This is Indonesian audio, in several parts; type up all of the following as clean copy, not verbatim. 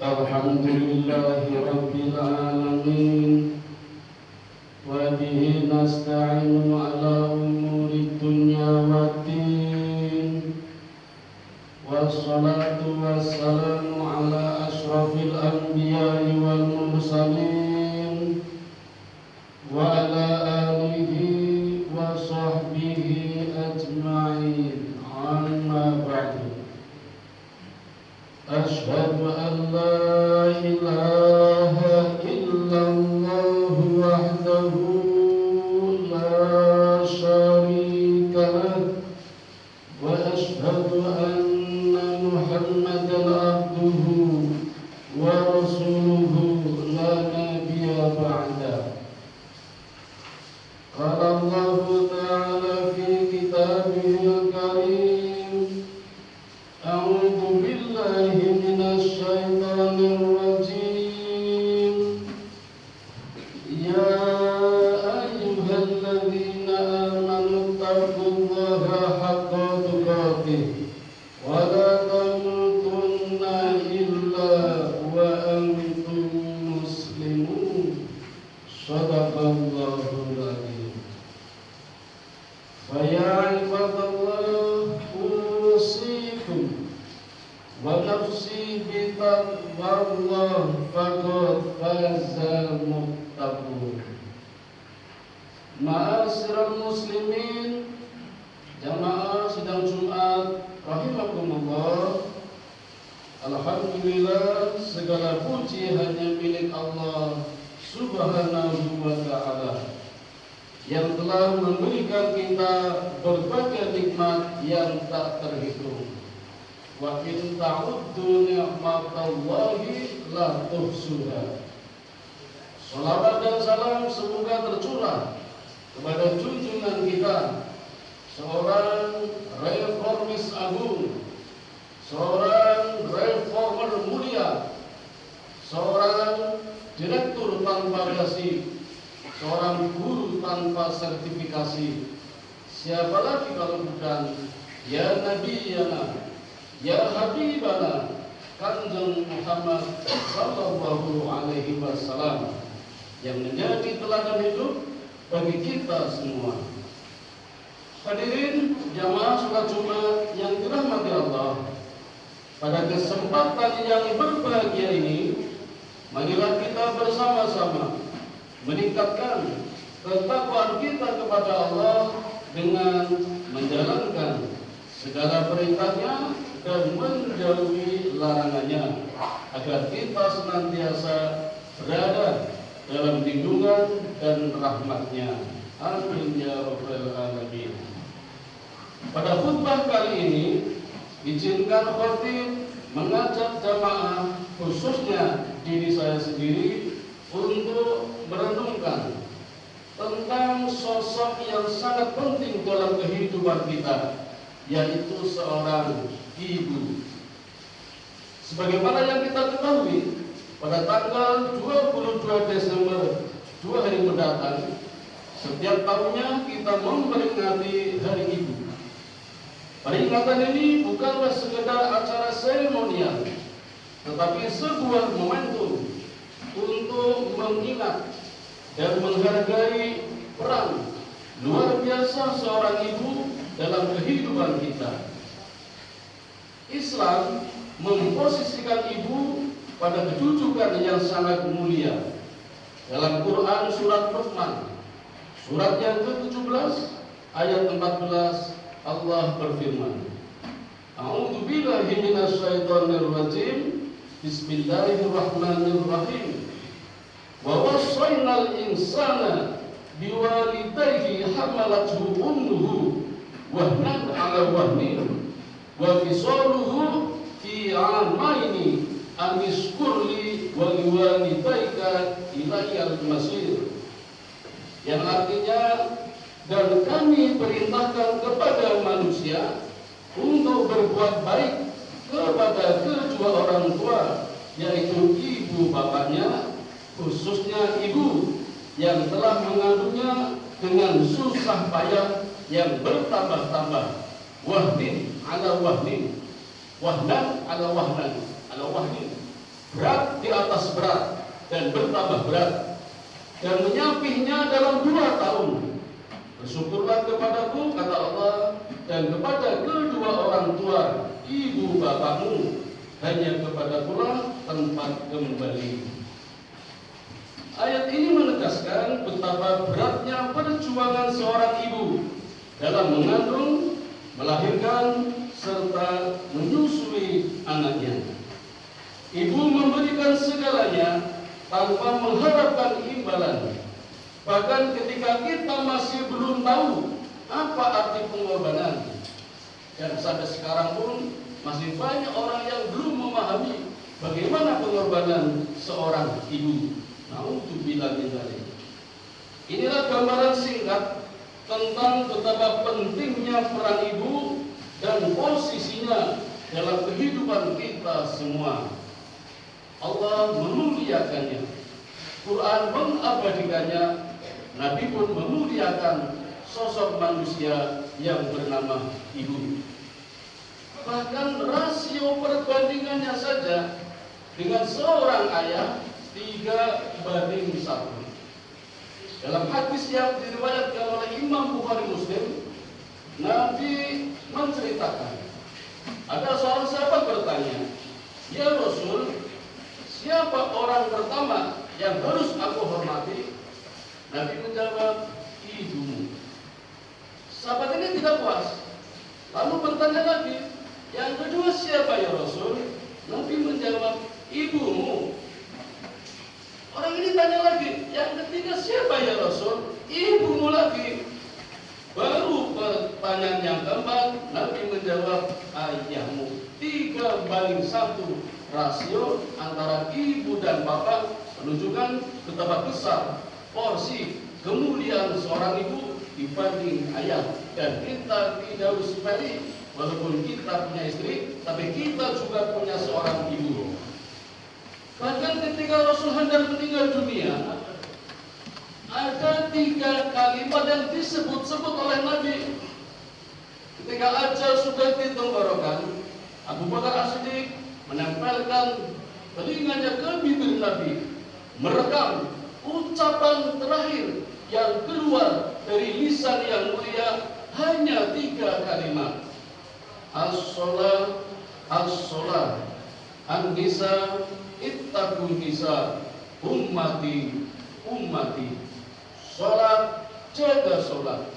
Alhamdulillahi Rabbil Alamin. Wa bihi nasta'inu ala umuri dunya waddin. Wassalatu wassalamu ala ashrafil anbiya'i wal mursalin. Wa ala alihi wa sahbihi ajma'in. Amma ba'du. Ashhadu an la ilaha illallah wahdahu la syarika lah wa ashhadu anna Muhammadan abduhu wa rasuluhu la nabiyya ba'da. Qala Allah ta'ala fi kitabihil karim, a'udzu billahi minasy syaithanir rajim. Ya ayyuhalladzina amanu taqullaha haqqa tuqatih wa la tamutunna illa wa antum muslimun. Shadaqallahul adzim. Fa ya ibadallah, usikum wa nafsi bi taqwallah faqad fazal muttaqun. Ma'asyiral muslimin, jamaah sidang Jumat rahimakumullah. Alhamdulillah, segala puji hanya milik Allah Subhanahu wa ta'ala yang telah memberikan kita berbagai nikmat yang tak terhitung. Wa in ta'uddu ni'matallahi la tuhsuha. Salawat dan salam semoga tercurah kepada junjungan kita, seorang reformis agung, seorang reformer mulia, seorang direktur tanpa gaji, seorang guru tanpa sertifikasi. Siapa lagi kalau bukan ya Nabiyana, ya Habibana, Kanjeng Muhammad sallallahu alaihi wasallam, yang menjadi teladan hidup bagi kita semua. Hadirin jamaah salat Jumat yang dirahmati Allah, pada kesempatan yang berbahagia ini, marilah kita bersama-sama meningkatkan ketakwaan kita kepada Allah dengan menjalankan segala perintahnya dan menjauhi larangannya, agar kita senantiasa berada dalam lindungan dan rahmatnya. Amin ya rabbal alamin. Pada khutbah kali ini, izinkan khatib mengajak jamaah, khususnya diri saya sendiri, untuk merenungkan tentang sosok yang sangat penting dalam kehidupan kita, yaitu seorang ibu. Sebagaimana yang kita ketahui, pada tanggal 22 Desember 2 hari mendatang, setiap tahunnya kita memperingati Hari Ibu. Peringatan ini bukanlah sekedar acara seremonial, tetapi sebuah momentum untuk mengingat dan menghargai peran luar biasa seorang ibu dalam kehidupan kita. Islam memposisikan ibu pada kedudukan yang sangat mulia. Dalam Quran surat Luqman, surat yang ke-17 ayat 14, Allah berfirman, A'udzu billahi minasy syaithanir rajim. Bismillahirrahmanirrahim. Wa wassaynal insana biwalidayhi hamalathu ummuhu wahnan 'ala wahnin wa fisaluhu fi 'amaini anishkurli wa liwalidayka ilayyal masir. Yang artinya, dan kami perintahkan kepada manusia untuk berbuat baik kepada kedua orang tua, yaitu ibu bapaknya, khususnya ibu yang telah mengandungnya dengan susah payah yang bertambah-tambah. Wahnin ala wahnin, wahnan ala wahnan, ala wahnin. berat di atas berat dan bertambah berat, dan menyapihnya dalam 2 tahun. Bersyukurlah kepadaku, kata Allah, dan kepada kedua orang tua ibu bapakmu, hanya kepadakulah tempat kembali. Ayat ini menegaskan betapa beratnya perjuangan seorang ibu dalam mengandung, melahirkan, serta menyusui anaknya. Ibu memberikan segalanya tanpa mengharapkan imbalan. Bahkan ketika kita masih belum tahu apa arti pengorbanan, dan sampai sekarang pun masih banyak orang yang belum memahami bagaimana pengorbanan seorang ibu. Naudzubillah min dzalik. Inilah gambaran singkat tentang betapa pentingnya peran ibu dan posisinya dalam kehidupan kita semua. Allah memuliakannya, Quran mengabadikannya, Nabi pun memuliakan sosok manusia yang bernama ibu. Bahkan rasio perbandingannya saja dengan seorang ayah 3:1. Dalam hadis yang diriwayatkan oleh Imam Bukhari Muslim, Nabi menceritakan, ada seorang sahabat bertanya, "Ya Rasul, siapa orang pertama yang harus aku hormati?" Nabi menjawab, "Ibumu." Sahabat ini tidak puas, lalu bertanya lagi, "Yang kedua siapa ya Rasul?" Nabi menjawab, "Ibumu." Orang ini tanya lagi, "Yang ketiga siapa ya Rasul?" "Ibumu lagi." Baru pertanyaan yang keempat, Nabi menjawab, "Ayahmu." 3:1 rasio antara ibu dan bapak menunjukkan betapa besar porsi kemuliaan seorang ibu dibanding ayah. Dan kita tidak harus sepele, walaupun kita punya istri, tapi kita juga punya seorang ibu. Bahkan ketika Rasul hendak meninggal dunia, ada 3 kalimat yang disebut-sebut oleh Nabi. Ketika ajal sudah ditenggorokan, Abu Bakar As-Siddiq menempelkan telinganya ke bibir Nabi, merekam ucapan terakhir yang keluar dari lisan yang mulia, hanya 3 kalimat. As-sholah, as-sholah, an-nisa, ittaqun nisa, ummati, ummati. Sholat, jaga sholat.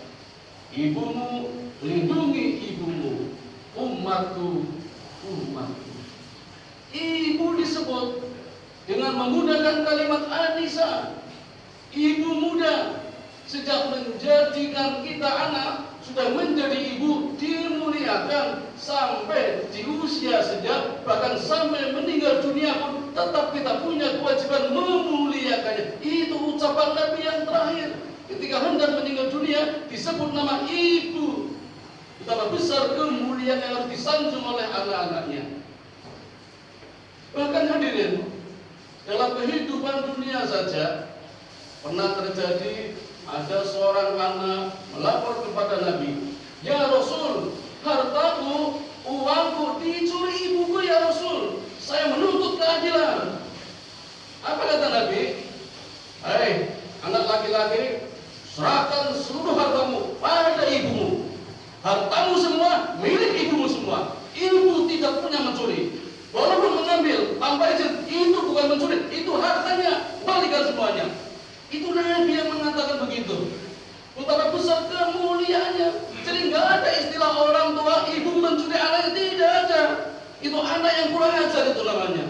Ibumu, lindungi ibumu. Umatku, umatku. Ibu disebut dengan menggunakan kalimat an-nisa. Ibu muda, sejak menjadikan kita anak, sudah menjadi ibu, dimuliakan sampai di usia sejak, bahkan sampai meninggal dunia pun tetap kita punya kewajiban memuliakannya. Itu ucapan Nabi yang terakhir. Ketika hendak meninggal dunia, disebut nama ibu. Betapa besar kemuliaan yang harus disanjung oleh anak-anaknya. Bahkan hadirin, dalam kehidupan dunia saja pernah terjadi, ada seorang anak melapor kepada Nabi, "Ya Rasul, hartaku, uangku dicuri ibuku ya Rasul. Saya menuntut keadilan." Apa kata Nabi? "Hei anak laki-laki, serahkan seluruh hartamu pada ibumu. Hartamu semua milik ibumu semua. Ibu tidak punya mencuri. Walaupun mengambil tanpa izin, itu bukan mencuri, itu hartanya, balikan semuanya." Itu Nabi yang mengatakan begitu. Betapa besar kemuliaannya. Jadi nggak ada istilah orang tua ibu mencuri anaknya, tidak ada. Itu anak yang kurang ajar itu namanya.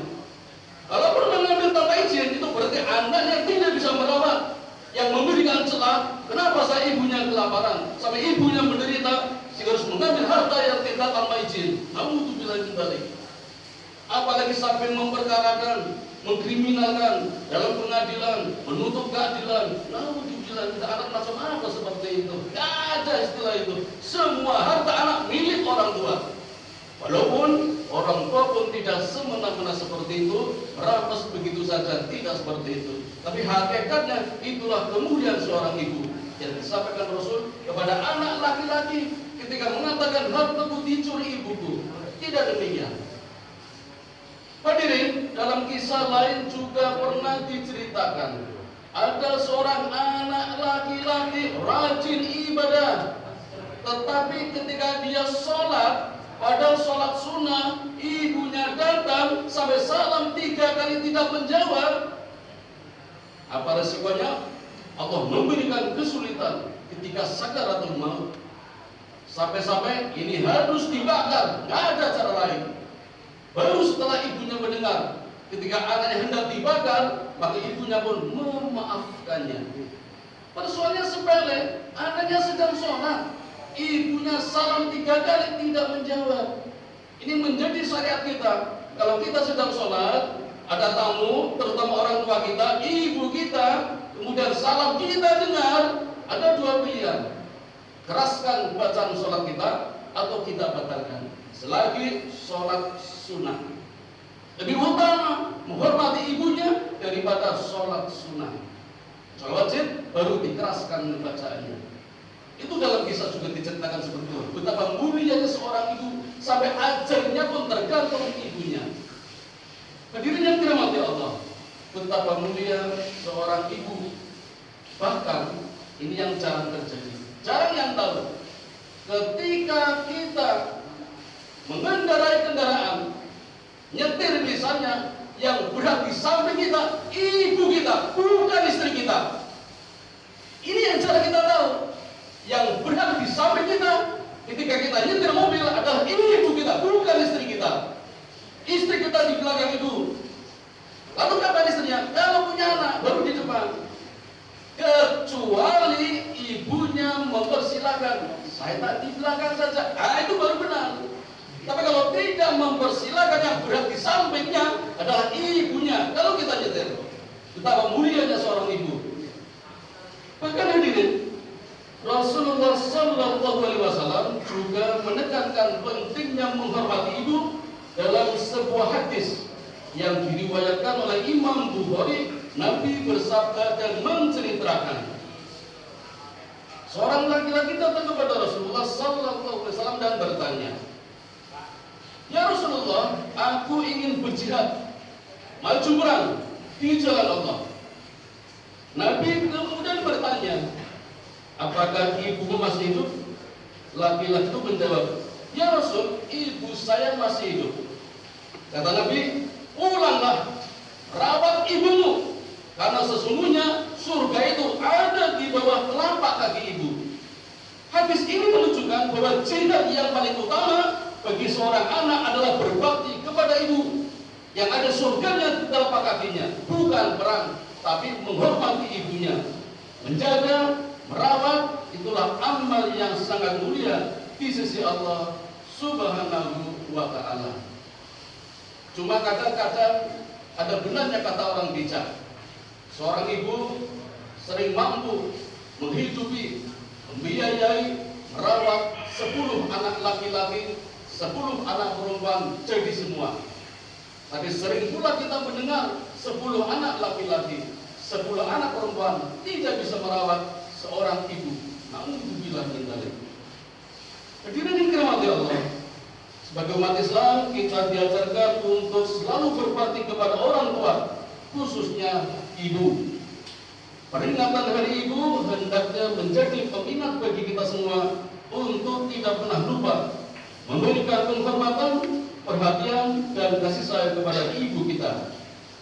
Kalaupun mengambil tanpa izin, itu berarti anaknya tidak bisa merawat. Yang memberikan celah, kenapa saya ibunya kelaparan sampai ibunya menderita sehingga harus mengambil harta yang tidak tanpa izin. Naudzubillah min dzalik. Apalagi sampai memperkarakan, mengkriminalkan dalam pengadilan, menuntut keadilan. Naudzubillah, anak macam apa seperti itu? Tidak ada istilah itu. Semua harta anak milik orang tua. Walaupun orang tua pun tidak semena-mena seperti itu, merampas begitu saja, tidak seperti itu. Tapi hakikatnya itulah kemuliaan seorang ibu yang disampaikan Rasul kepada anak laki-laki ketika mengatakan hartaku dicuri ibuku. Tidak demikian. Hadirin, dalam kisah lain juga pernah diceritakan, ada seorang anak laki-laki rajin ibadah, tetapi ketika dia sholat, padahal sholat sunnah, ibunya datang sampai salam 3 kali tidak menjawab. Apa resikonya? Allah memberikan kesulitan ketika sakaratul maut. Sampai-sampai ini harus dibakar, nggak ada cara lain. Baru setelah ibunya mendengar, ketika anaknya hendak dibakar, maka ibunya pun memaafkannya. Persoalannya sepele, anaknya sedang sholat, ibunya salam 3 kali tidak menjawab. Ini menjadi syariat kita. Kalau kita sedang sholat, ada tamu, terutama orang tua kita, ibu kita, kemudian salam kita dengar, ada 2 pilihan. Keraskan bacaan sholat kita atau kita batalkan selagi sholat sunnah. Lebih utama menghormati ibunya daripada sholat sunnah. Sholat wajib baru dikeraskan bacaannya. Itu dalam kisah juga diceritakan seperti itu. Betapa mulianya seorang ibu sampai ajalnya pun tergantung ibunya. Hadirin yang dirahmati Allah, betapa mulia seorang ibu. Bahkan ini yang jarang terjadi. Jarang yang tahu, ketika kita mengendarai kendaraan, nyetir misalnya, yang berada di samping kita, ibu kita, bukan istri kita. Ini yang cara kita tahu. Yang berada di samping kita, ketika kita nyetir mobil adalah ibu kita, bukan istri kita. Istri kita di belakang ibu. Lalu kapan istrinya? Kalau punya anak, baru di depan. Kecuali ibunya mempersilahkan, saya tak di belakang saja, itu baru benar. Tapi kalau tidak mempersilahkan, yang berada di sampingnya adalah ibunya. Kalau kita nyetir, betapa mulianya seorang ibu. Bahkan hadirin, Rasulullah SAW juga menekankan pentingnya menghormati ibu dalam sebuah hadis yang diriwayatkan oleh Imam Bukhari. Nabi bersabda dan menceritakan, seorang laki-laki datang kepada Rasulullah SAW dan bertanya, "Ya Rasulullah, aku ingin berjihad, maju perang di jalan Allah." Nabi kemudian bertanya, "Apakah ibumu masih hidup?" Laki-laki itu menjawab, "Ya Rasul, ibu saya masih hidup." Kata Nabi, "Pulanglah, rawat ibumu, karena sesungguhnya surga itu ada di bawah telapak kaki ibu." Hadis ini menunjukkan bahwa jihad yang paling utama bagi seorang anak adalah berbakti kepada ibu, yang ada surganya di telapak kakinya, bukan perang, tapi menghormati ibunya, menjaga, merawat. Itulah amal yang sangat mulia di sisi Allah Subhanahu wa Ta'ala. Cuma kadang-kadang ada benarnya kata orang bijak, seorang ibu sering mampu menghidupi, membiayai, merawat 10 anak laki-laki, 10 anak perempuan jadi semua. Tapi sering pula kita mendengar 10 anak laki-laki, 10 anak perempuan tidak bisa merawat seorang ibu. Na'udzubillah min dzalik. Hadirin yang dirahmati Allah, sebagai umat Islam kita diajarkan untuk selalu berbakti kepada orang tua, khususnya ibu. Peringatan hari ibu hendaknya menjadi pengingat bagi kita semua untuk tidak pernah lupa memberikan penghormatan, perhatian, dan kasih sayang kepada ibu kita.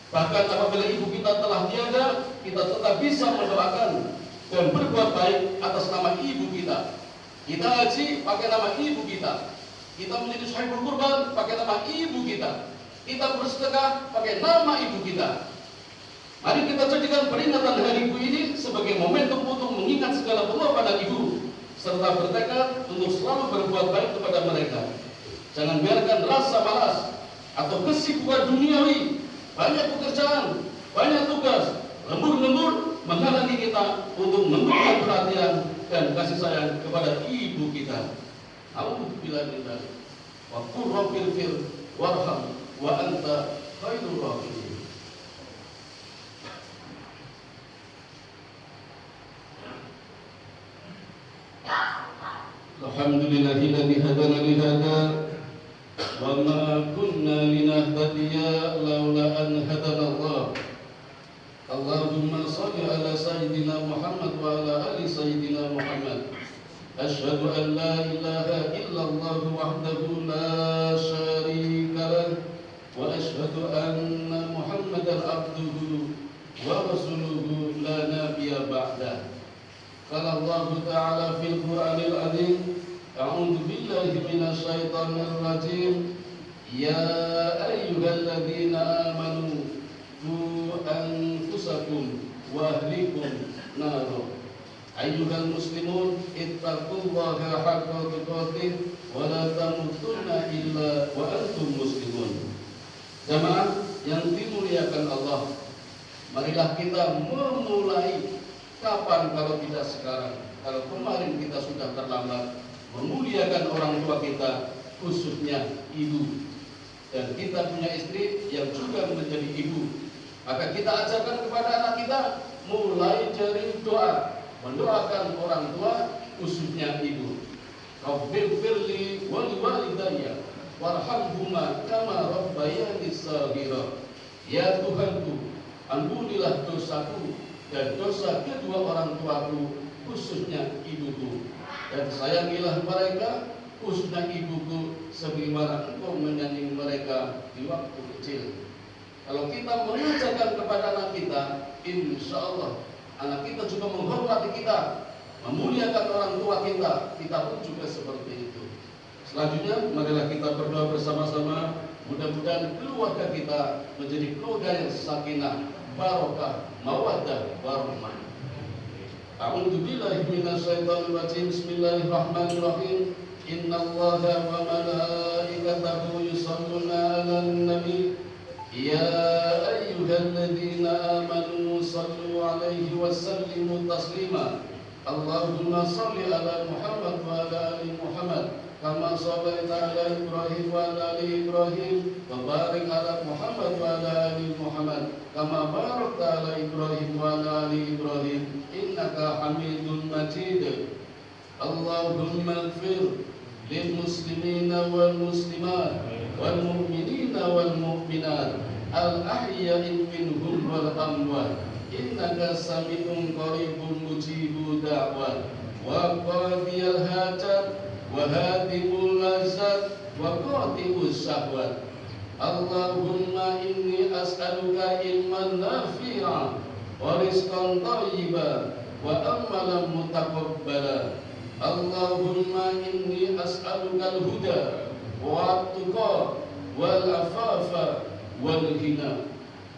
Bahkan apabila ibu kita telah tiada, kita tetap bisa mendoakan dan berbuat baik atas nama ibu kita. Kita haji pakai nama ibu kita. Kita menjadi sahibul kurban pakai nama ibu kita. Kita bersedekah pakai nama ibu kita. Mari kita jadikan peringatan hari ibu ini sebagai momentum untuk mengingat segala pengorbanan ibu, serta bertekad untuk selalu berbuat baik kepada mereka. Jangan biarkan rasa malas atau kesibukan duniawi, banyak pekerjaan, banyak tugas, lembur-lembur menghalangi kita untuk memberikan perhatian dan kasih sayang kepada ibu kita. Alhamdulillah kita. Wa qur rabbil fir warham wa anta khairur rahimin. Alhamdulillahilladzi hadana li hada wa ma kunna كنا لنهتدي لولا أن هدانا الله اللهم صل على سيدنا محمد وعلى آل سيدنا محمد أشهد أن لا إله إلا الله وحده لا شريك له وأشهد أن محمدا عبده ورسوله لا نبي بعده قال الله تعالى في القرآن العظيم أعوذ بالله من الشيطان الرجيم يا أيها الذين آمنوا قوا أنفسكم وأهليكم نارا أيها المسلمون اتقوا الله حق تقاته ولا تموتن إلا وأنتم مسلمون. Jamaah yang dimuliakan Allah, marilah kita memulai. Kapan kalau tidak sekarang? Kalau kemarin kita sudah terlambat memuliakan orang tua kita, khususnya ibu. Dan kita punya istri yang juga menjadi ibu, maka kita ajarkan kepada anak kita mulai dari doa, mendoakan orang tua, khususnya ibu. Rabbil firli wa liwalidayya warhamhuma kama rabbayani shaghira. Ya Tuhanku, ampunilah dosaku dan dosa kedua orang tuaku, khususnya ibuku, dan sayangilah mereka, khususnya ibuku, sebagaimana Engkau menyayangi mereka di waktu kecil. Kalau kita mengajarkan kepada anak kita, insya Allah anak kita juga menghormati kita, memuliakan orang tua kita pun juga seperti itu. Selanjutnya, marilah kita berdoa bersama-sama. Mudah-mudahan keluarga kita menjadi keluarga yang sakinah, barokah, mawaddah, warahmah. A'udzu billahi minasyaitonir rajim. Bismillahirrahmanirrahim. Innallaha wa malaikatahu yusholluna 'alan nabi. Ya ayyuhalladzina amanu shallu 'alaihi wa sallimu taslima. Allahumma shalli 'ala Muhammad wa 'ala ali Muhammad kama shallaita 'ala Ibrahim wa 'ala ali Ibrahim wa barik 'ala Muhammad wa 'ala ali Muhammad kama barakta 'ala Ibrahim wa 'ala ali Ibrahim innaka Hamidum Majid. Allahumma ighfir lil muslimina wal muslimat wal mu'minina wal mu'minat al ahya'i minhum wal amwat innaka sami'un qaribun mujibud da'wat wa qadiyal hajat wa hadimul lazat wa qati'us syahwat. Allahumma inni as'aluka ilman nafi'a wa rizqan thayyiban wa amalan mutaqabbala. Allahumma inni as'aluka al-huda wa at-tuqa wal afafa wal ghina.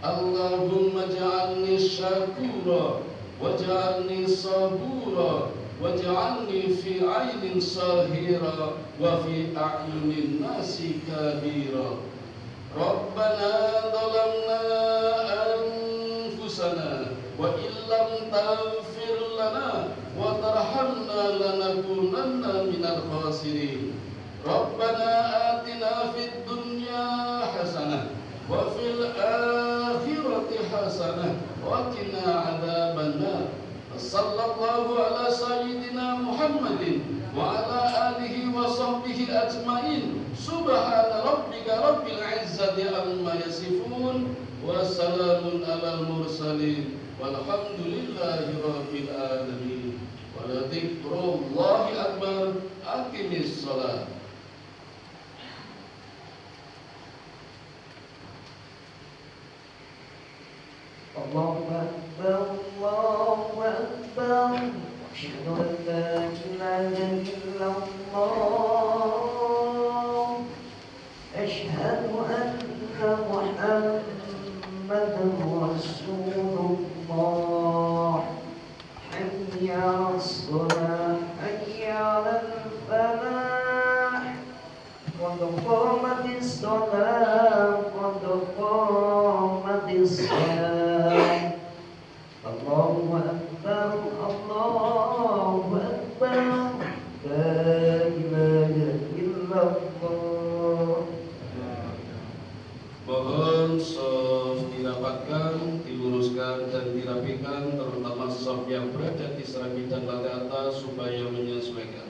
Allahumma ja'alni syakura waj'alni sabura waj'alni fi 'ainin sahira wa fi a'yunin nasi kabira. Rabbana dhalamna anfusana wa illam taghfir lana wa tarhamna lanakunanna minal khasirin. Rabbana atina fid dunya hasanah wa fil akhirati hasanah wa qina adzabannar. Sallallahu ala sayyidina Muhammadin wa ala alihi wa sahbihi ajmain. Subhana rabbika rabbil izzati amma yasifun wa salamun alal mursalin walhamdulillahi rabbil alamin. Wa la dzikrullahi akbar. Aqimis shalah. Allahu Akbar, Allahu Akbar. Asyhadu an la ilaha illallah. Asyhadu anna Muhammadan Rasulullah. Hayya 'alas shalah, hayya 'alal falah. Qad qamatis shalah, qad qamatis shalah. Allahu Akbar, Allahu Akbar. La ilaha illallah. Mohon shaf dirapatkan, diluruskan dan dirapikan, terutama shaf yang berada di serami dan lantai atas supaya menyesuaikan.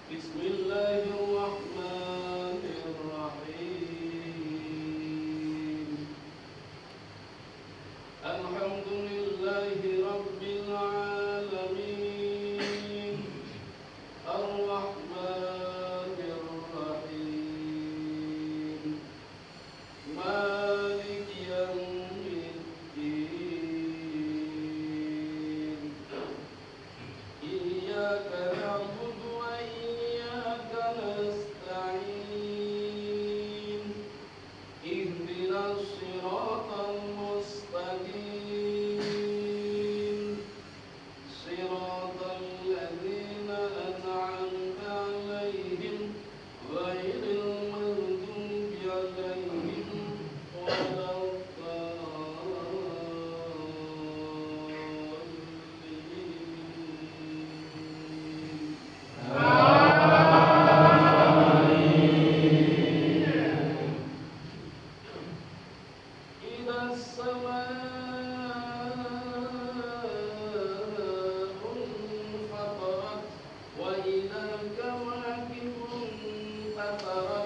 Bismillahirrahmanirrahim. Alhamdulillahi rabbil alamin. Ar-Rahmanir Rahim. Maliki yaumiddin. Iyyaka na'budu wa iyyaka nasta'in. Ihdinas siratal mustaqim. Siratal ladzina an'amta 'alaihim ghairil maghdubi 'alaihim waladdallin. إذا السماء انفطرت وإذا الكواكب انتثرت